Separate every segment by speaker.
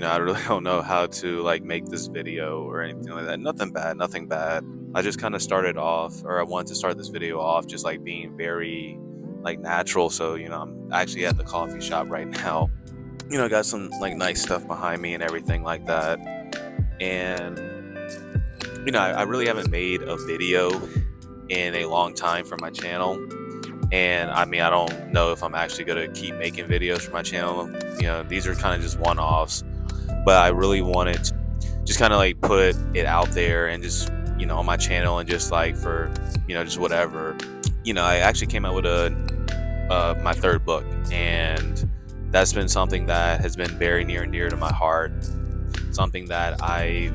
Speaker 1: I really don't know how to like make this video or anything like that. Nothing bad, nothing bad. I just kind of started off, or I wanted to start this video off just like being very like natural. I'm actually at the coffee shop right now. I got some like nice stuff behind me and everything like that. And, I really haven't made a video in a long time for my channel. And I mean, I don't know if I'm actually going to keep making videos for my channel. These are kind of just one-offs, but I really wanted to just kind of like put it out there and just, on my channel and just like for, just whatever. I actually came out with my third book, and that's been something that has been very near and dear to my heart. Something that I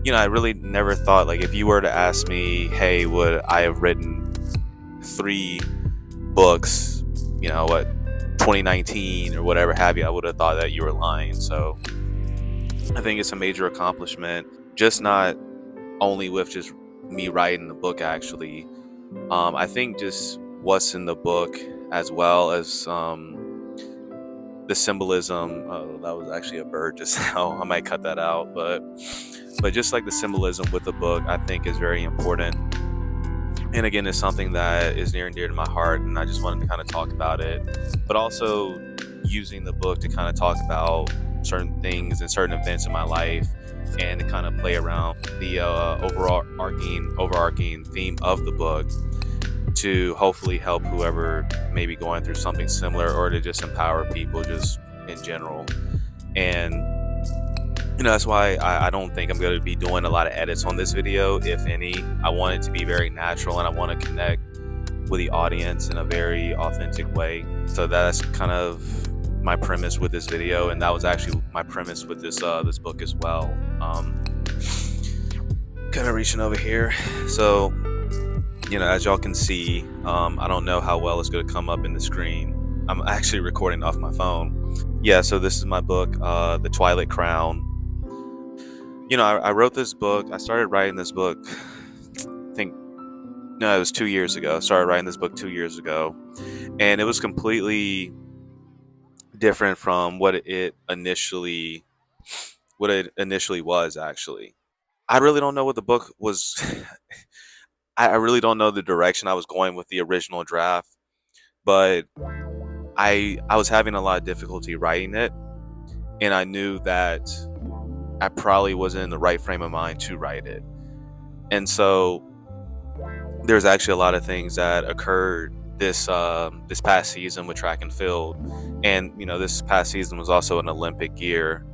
Speaker 1: really never thought, like, if you were to ask me, hey, would I have written 3 books, 2019 or whatever have you, I would have thought that you were lying. So I think it's a major accomplishment, just not only with just me writing the book, actually. I think just what's in the book, as well as the symbolism. Oh, that was actually a bird just now. I might cut that out, but just like the symbolism with the book, I think is very important. And again, it's something that is near and dear to my heart, and I just wanted to kind of talk about it, but also using the book to kind of talk about certain things and certain events in my life, and to kind of play around the overarching theme of the book, to hopefully help whoever may be going through something similar, or to just empower people just in general. And that's why I don't think I'm going to be doing a lot of edits on this video, if any. I want it to be very natural, and I want to connect with the audience in a very authentic way. So that's kind of my premise with this video, and that was actually my premise with this book as well. Kind of reaching over here. So, as y'all can see, I don't know how well it's going to come up in the screen. I'm actually recording off my phone. Yeah, so this is my book, The Twilight Crown. I wrote this book. I started writing this book, it was 2 years ago. I started writing this book 2 years ago, and it was completely different from what it initially was, actually. I really don't know what the book was. I really don't know the direction I was going with the original draft, but I was having a lot of difficulty writing it, and I knew that I probably wasn't in the right frame of mind to write it. And so there's actually a lot of things that occurred this past season with track and field. And, this past season was also an Olympic year.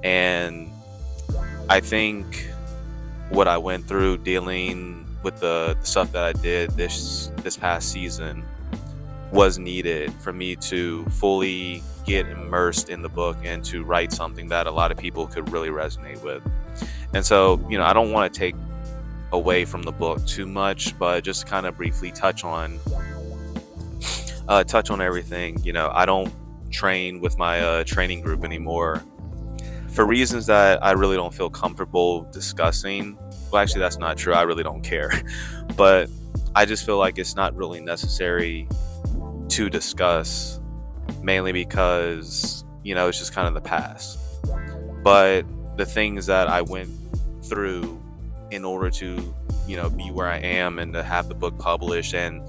Speaker 1: And I think what I went through dealing with the stuff that I did this past season was needed for me to fully get immersed in the book and to write something that a lot of people could really resonate with. And so, I don't want to take away from the book too much, but just kind of briefly touch on everything. I don't train with my training group anymore for reasons that I really don't feel comfortable discussing. Well, actually, that's not true. I really don't care. But I just feel like it's not really necessary to discuss, mainly because, it's just kind of the past. But the things that I went through in order to, be where I am and to have the book published and,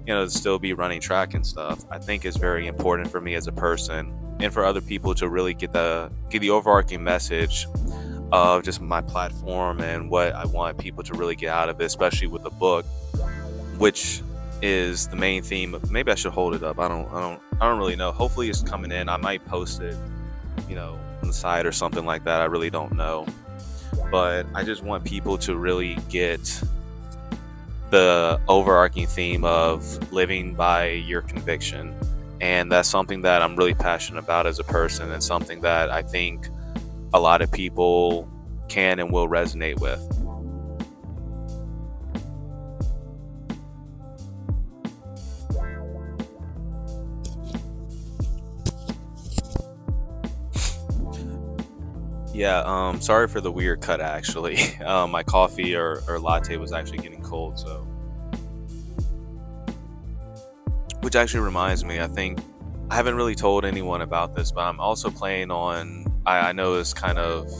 Speaker 1: to still be running track and stuff, I think is very important for me as a person, and for other people to really get the overarching message of just my platform and what I want people to really get out of it, especially with the book, which is the main theme. Maybe I should hold it up. I don't really know. Hopefully it's coming in. I might post it, on the side or something like that. I really don't know. But I just want people to really get the overarching theme of living by your conviction. And that's something that I'm really passionate about as a person, and something that I think a lot of people can and will resonate with. Yeah, sorry for the weird cut, actually. My coffee or latte was actually getting cold, so. Which actually reminds me, I think I haven't really told anyone about this, but I'm also planning on, I know it's kind of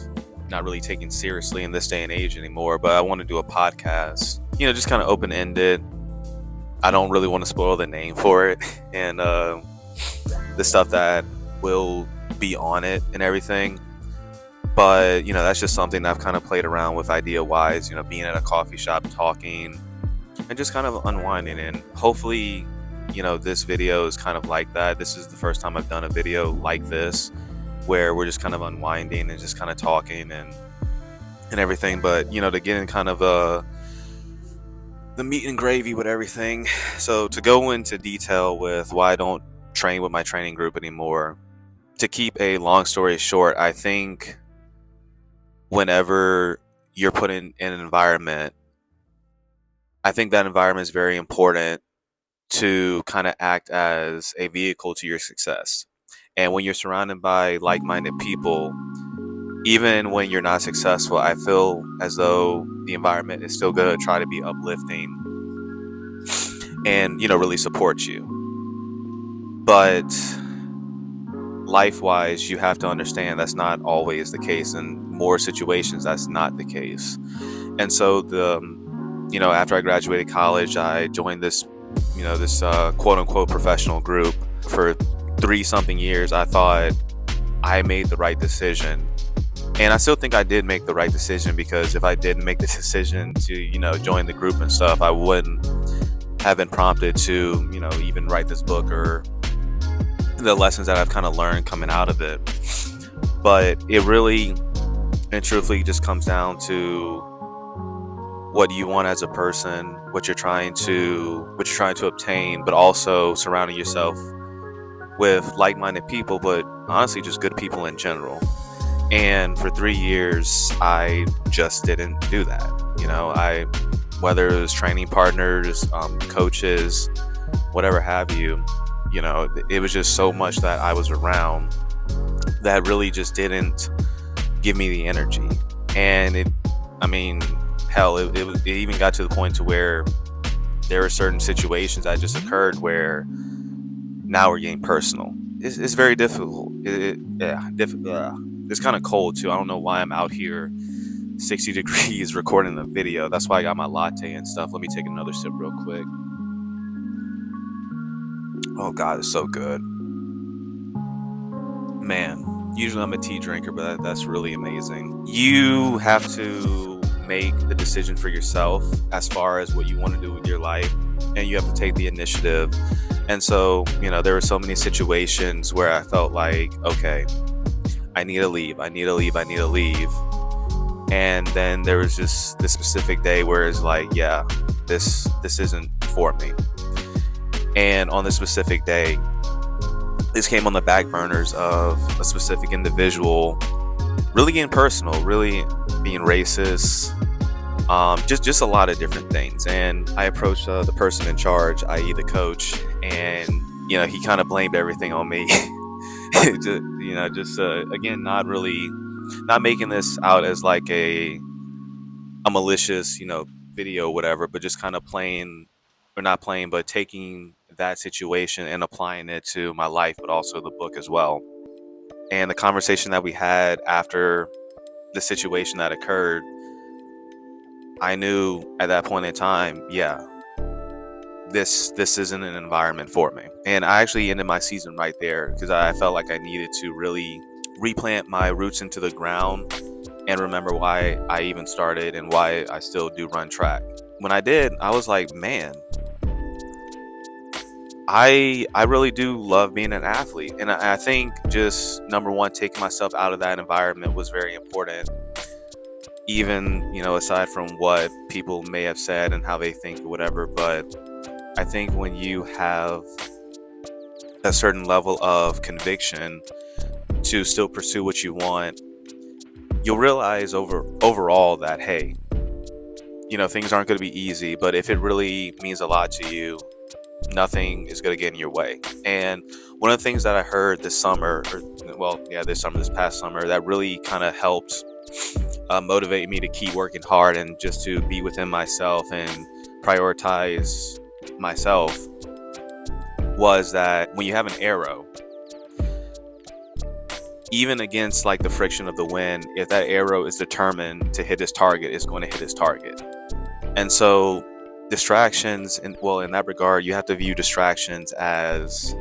Speaker 1: not really taken seriously in this day and age anymore, but I want to do a podcast, just kind of open ended. I don't really want to spoil the name for it and the stuff that will be on it and everything. But, that's just something that I've kind of played around with idea wise, being at a coffee shop, talking, and just kind of unwinding. And hopefully, this video is kind of like that. This is the first time I've done a video like this, where we're just kind of unwinding and just kind of talking and everything. But, to get in kind of the meat and gravy with everything. So to go into detail with why I don't train with my training group anymore, to keep a long story short, I think whenever you're put in an environment, I think that environment is very important to kind of act as a vehicle to your success. And when you're surrounded by like-minded people, even when you're not successful, I feel as though the environment is still going to try to be uplifting and, really support you. But life-wise, you have to understand that's not always the case. In more situations, that's not the case. And so after I graduated college, I joined this quote-unquote professional group. For 3-something years, I thought I made the right decision. And I still think I did make the right decision, because if I didn't make the decision to, join the group and stuff, I wouldn't have been prompted to, even write this book or the lessons that I've kind of learned coming out of it. But it really and truthfully just comes down to what you want as a person, what you're trying to obtain, but also surrounding yourself with like-minded people, but honestly just good people in general. And for 3 years, I just didn't do that. Whether it was training partners, coaches, whatever have you, it was just so much that I was around that really just didn't give me the energy. And it even got to the point to where there were certain situations that just occurred where now we're getting personal. It's very difficult. It's kind of cold too. I don't know why I'm out here 60 degrees recording a video. That's why I got my latte and stuff. Let me take another sip real quick. Oh God, it's so good. Man, usually I'm a tea drinker, but that's really amazing. You have to make the decision for yourself as far as what you want to do with your life, and you have to take the initiative. And so, there were so many situations where I felt like, okay, I need to leave. And then there was just this specific day where it's like, yeah, this isn't for me. And on this specific day, this came on the back burners of a specific individual really getting personal, really being racist, just a lot of different things. And I approached the person in charge, i.e. the coach, and he kind of blamed everything on me. Again, not making this out as like a malicious video, whatever, but just kind of but taking that situation and applying it to my life, but also the book as well. And the conversation that we had after the situation that occurred, I knew at that point in time, yeah, this isn't an environment for me. And I actually ended my season right there, because I felt like I needed to really replant my roots into the ground and remember why I even started and why I still do run track. When I did, I was like, man, I really do love being an athlete. And I think just number one, taking myself out of that environment was very important. Even, aside from what people may have said and how they think or whatever. But I think when you have a certain level of conviction to still pursue what you want, you'll realize overall that, hey, things aren't going to be easy, but if it really means a lot to you, nothing is going to get in your way. And one of the things that I heard this past summer, that really kind of helped motivate me to keep working hard and just to be within myself and prioritize myself, was that when you have an arrow, even against like the friction of the wind, if that arrow is determined to hit its target, it's going to hit its target. And so distractions, and well, in that regard, you have to view distractions as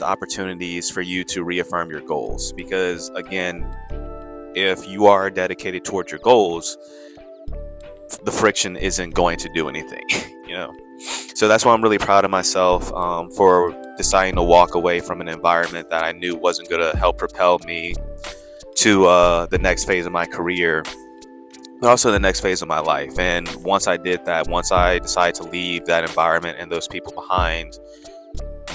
Speaker 1: opportunities for you to reaffirm your goals. Because again, if you are dedicated towards your goals, the friction isn't going to do anything, you know. So that's why I'm really proud of myself for deciding to walk away from an environment that I knew wasn't going to help propel me to the next phase of my career, but also the next phase of my life. And once I did that, once I decided to leave that environment and those people behind,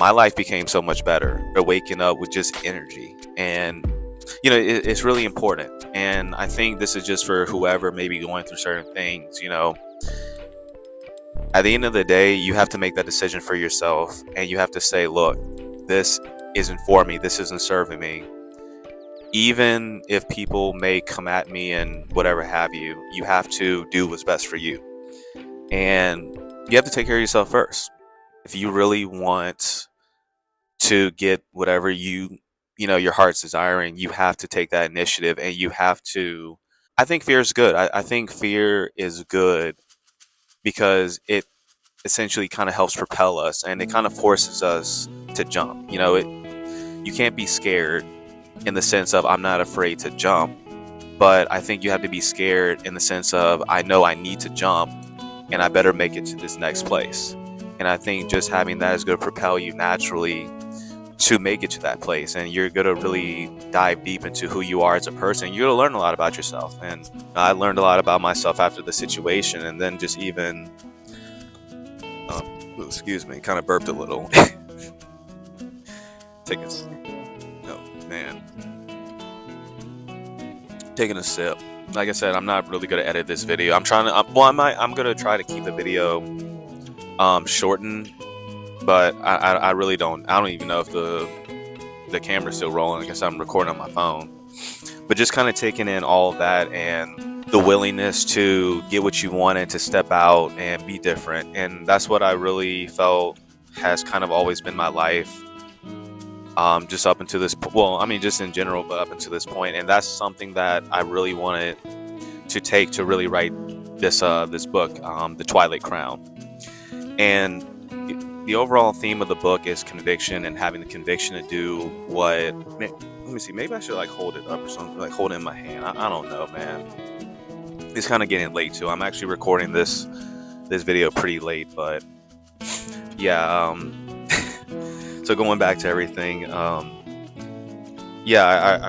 Speaker 1: my life became so much better. Waking up with just energy. And you know, it's really important. And I think this is just for whoever may be going through certain things, you know. At the end of the day, you have to make that decision for yourself, and you have to say, look, this isn't for me, this isn't serving me. Even if people may come at me and whatever have you, you have to do what's best for you. And you have to take care of yourself first. If you really want to get whatever you know your heart's desiring, you have to take that initiative, and you have to. I think fear is good. I think fear is good because it essentially kind of helps propel us, and it kind of forces us to jump. You know, you can't be scared in the sense of I'm not afraid to jump, but I think you have to be scared in the sense of I know I need to jump, and I better make it to this next place. And I think just having that is going to propel you naturally to make it to that place, and you're going to really dive deep into who you are as a person. You're going to learn a lot about yourself, and I learned a lot about myself after the situation, and then just even excuse me, kind of burped a little. Taking a sip. Like I said, I'm not really going to edit this video. I'm going to try to keep the video shortened, but I really don't. I don't even know if the camera's still rolling. I guess I'm recording on my phone. But just kind of taking in all of that and the willingness to get what you want and to step out and be different. And that's what I really felt has kind of always been my life. Just up until this, just in general, but up until this point. And that's something that I really wanted to take to really write this book, The Twilight Crown. And the overall theme of the book is conviction, and having the conviction to do what. Let me see. Maybe I should like hold it up or something, like hold it in my hand. I don't know, man. It's kind of getting late too. I'm actually recording this video pretty late, but yeah. So going back to everything, I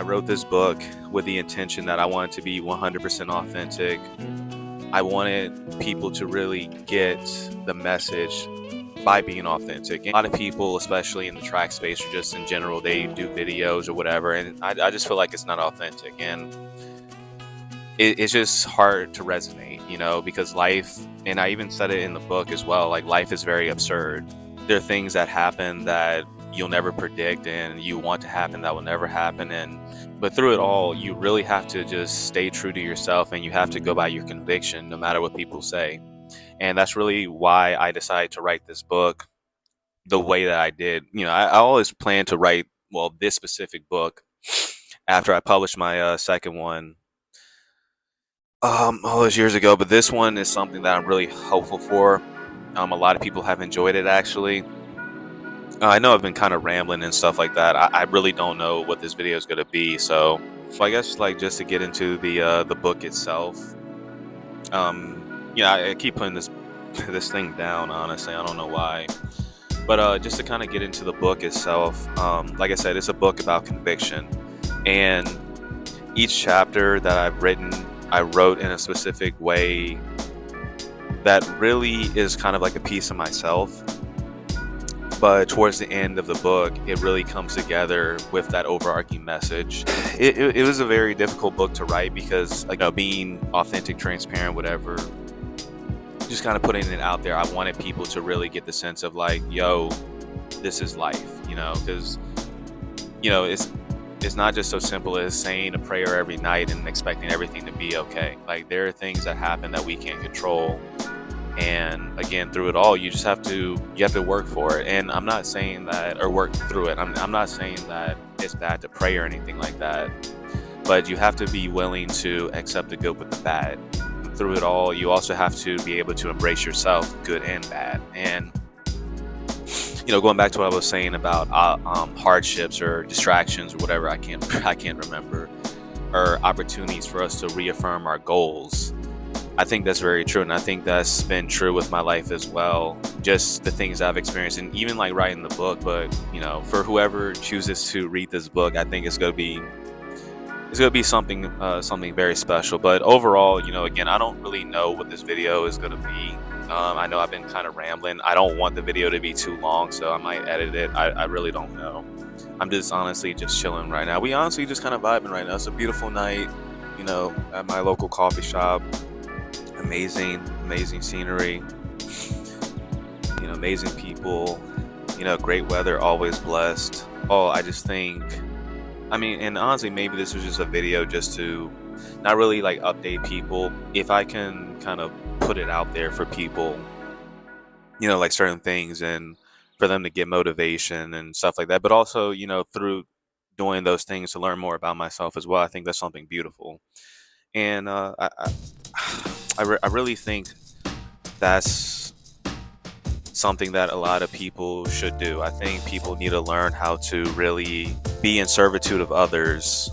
Speaker 1: wrote this book with the intention that I wanted to be 100% authentic. I wanted people to really get the message by being authentic. And a lot of people, especially in the track space or just in general, they do videos or whatever, and I just feel like it's not authentic, and it's just hard to resonate, you know, because life, and I even said it in the book as well, like life is very absurd. There are things that happen that you'll never predict, and you want to happen that will never happen. But through it all, you really have to just stay true to yourself, and you have to go by your conviction, no matter what people say. And that's really why I decided to write this book the way that I did. You know, I always planned to write, this specific book after I published my second one all those years ago. But this one is something that I'm really hopeful for. A lot of people have enjoyed it, actually. I know I've been kind of rambling and stuff like that. I really don't know what this video is going to be. So I guess like just to get into the book itself. I keep putting this thing down, honestly. I don't know why. But just to kind of get into the book itself, like I said, it's a book about conviction. And each chapter that I've written, I wrote in a specific way that really is kind of like a piece of myself. But towards the end of the book, it really comes together with that overarching message. It was a very difficult book to write because, being authentic, transparent, whatever, just kind of putting it out there, I wanted people to really get the sense of like, yo, this is life, because, it's not just so simple as saying a prayer every night and expecting everything to be okay. Like, there are things that happen that we can't control. And again, through it all, you have to work for it. And I'm not saying that, or work through it. I'm not saying that it's bad to pray or anything like that, but you have to be willing to accept the good with the bad. Through it all, you also have to be able to embrace yourself, good and bad. And going back to what I was saying about hardships or distractions or whatever, I can't remember, or opportunities for us to reaffirm our goals. I think that's very true, and I think that's been true with my life as well. Just the things I've experienced, and even like writing the book. But for whoever chooses to read this book, I think it's gonna be something very special. But overall, again, I don't really know what this video is gonna be. I know I've been kind of rambling. I don't want the video to be too long, so I might edit it. I really don't know. I'm just honestly just chilling right now. We honestly just kind of vibing right now. It's a beautiful night, at my local coffee shop. Amazing scenery, amazing people, great weather, always blessed. I just think, and honestly, maybe this was just a video just to not really like update people. If I can kind of put it out there for people, like certain things, and for them to get motivation and stuff like that, but also, through doing those things to learn more about myself as well. I think that's something beautiful. And I really think that's something that a lot of people should do. I think people need to learn how to really be in servitude of others,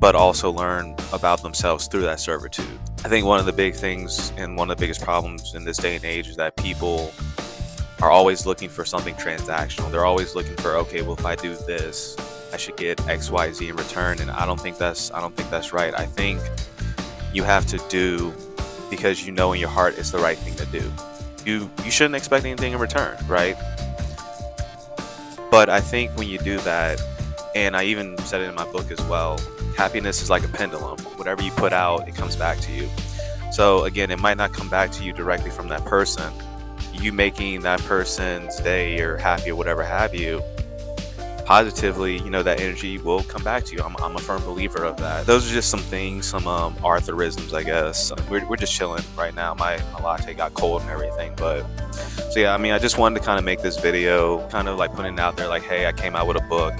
Speaker 1: but also learn about themselves through that servitude. I think one of the big things and one of the biggest problems in this day and age is that people are always looking for something transactional. They're always looking for, okay, well, if I do this, I should get X, Y, Z in return. And I don't think that's right. I think you have to do because in your heart it's the right thing to do. You shouldn't expect anything in return, right? But I think when you do that, and I even said it in my book as well, happiness is like a pendulum. Whatever you put out, it comes back to you. So again, it might not come back to you directly from that person. You making that person's day or happy or whatever have you, positively, that energy will come back to you. I'm a firm believer of that. Those are just some things, some Arthurisms, I guess. We're just chilling right now. My latte got cold and everything, but so yeah, I just wanted to kind of make this video, kind of like putting it out there, like, hey, I came out with a book,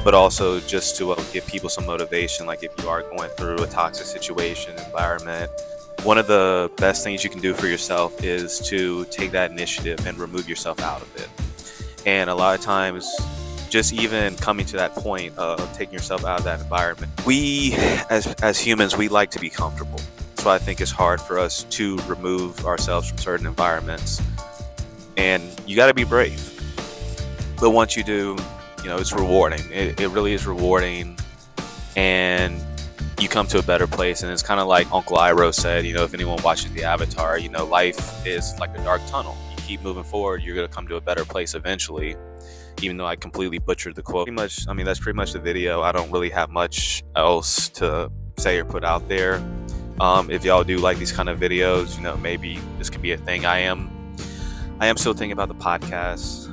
Speaker 1: but also just to give people some motivation. Like, if you are going through a toxic situation, environment, one of the best things you can do for yourself is to take that initiative and remove yourself out of it. And a lot of times, just even coming to that point of taking yourself out of that environment, we as humans, we like to be comfortable. So I think it's hard for us to remove ourselves from certain environments, and you got to be brave. But once you do, it's rewarding. It really is rewarding, and you come to a better place. And it's kind of like Uncle Iroh said, if anyone watches the Avatar, life is like a dark tunnel. You keep moving forward, you're going to come to a better place eventually. Even though I completely butchered the quote. That's pretty much the video. I don't really have much else to say or put out there. If y'all do like these kind of videos, maybe this could be a thing. I am still thinking about the podcast,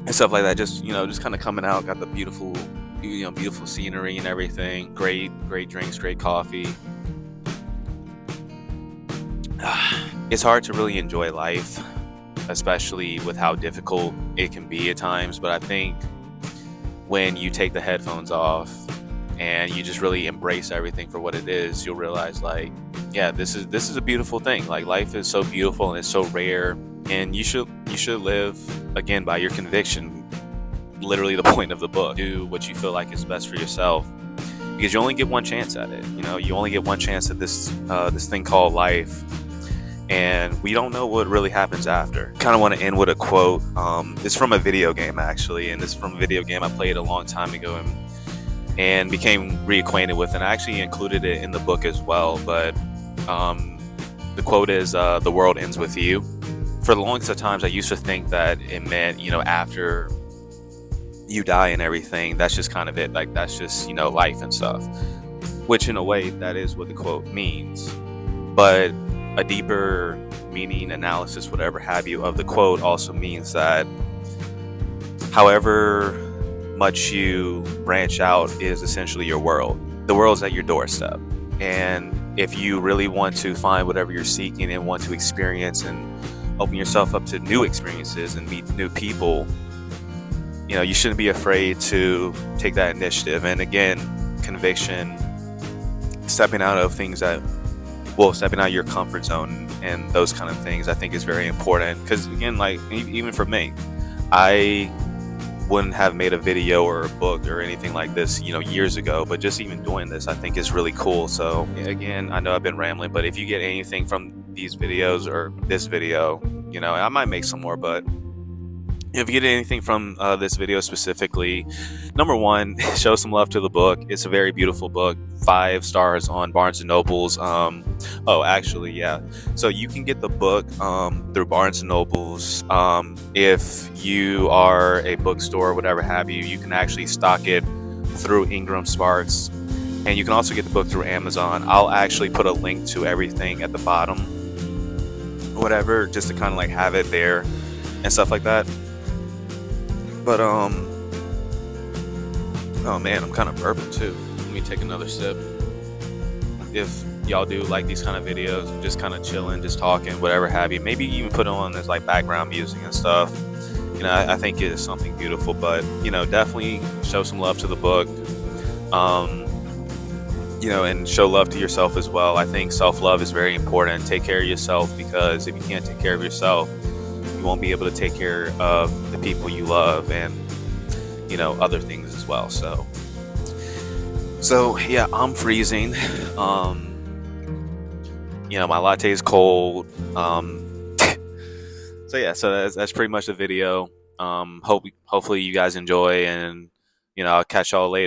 Speaker 1: and stuff like that. Just kind of coming out. Got the beautiful scenery and everything. Great drinks, great coffee. It's hard to really enjoy life, especially with how difficult it can be at times. But I think when you take the headphones off and you just really embrace everything for what it is, you'll realize, like, yeah, this is a beautiful thing. Like, life is so beautiful and it's so rare, and you should live again by your conviction. Literally the point of the book. Do what you feel like is best for yourself, because you only get one chance at it. You only get one chance at this thing called life. And we don't know what really happens after. Kind of want to end with a quote. It's from a video game, actually, and it's from a video game I played a long time ago and became reacquainted with, and I actually included it in the book as well. But the quote is, "The world ends with you." For the longest of times, I used to think that it meant, after you die and everything, that's just kind of it. Like, that's just, life and stuff. Which, in a way, that is what the quote means. But a deeper meaning, analysis, whatever have you, of the quote also means that however much you branch out is essentially your world. The world's at your doorstep. And if you really want to find whatever you're seeking and want to experience and open yourself up to new experiences and meet new people, you shouldn't be afraid to take that initiative. And again, conviction, stepping out of things stepping out of your comfort zone and those kind of things, I think is very important. Because again, like even for me, I wouldn't have made a video or a book or anything like this, years ago. But just even doing this, I think is really cool. So again, I know I've been rambling, but if you get anything from these videos or this video, I might make some more, but if you get anything from this video specifically, number one, show some love to the book. It's a very beautiful book. 5 stars on Barnes and Nobles. Actually, yeah. So you can get the book through Barnes and Nobles. If you are a bookstore or whatever have you, you can actually stock it through Ingram Sparks. And you can also get the book through Amazon. I'll actually put a link to everything at the bottom, whatever, just to kind of like have it there and stuff like that. But oh man, I'm kind of burping too. Let me take another sip. If y'all do like these kind of videos, just kind of chilling, just talking, whatever have you, maybe even put on as like background music and stuff. I think it is something beautiful. But definitely show some love to the book. And show love to yourself as well. I think self-love is very important. Take care of yourself, because if you can't take care of yourself, you won't be able to take care of the people you love and other things as well. So yeah, I'm freezing. My latte is cold. So yeah, so that's pretty much the video. Hopefully you guys enjoy, and I'll catch y'all later.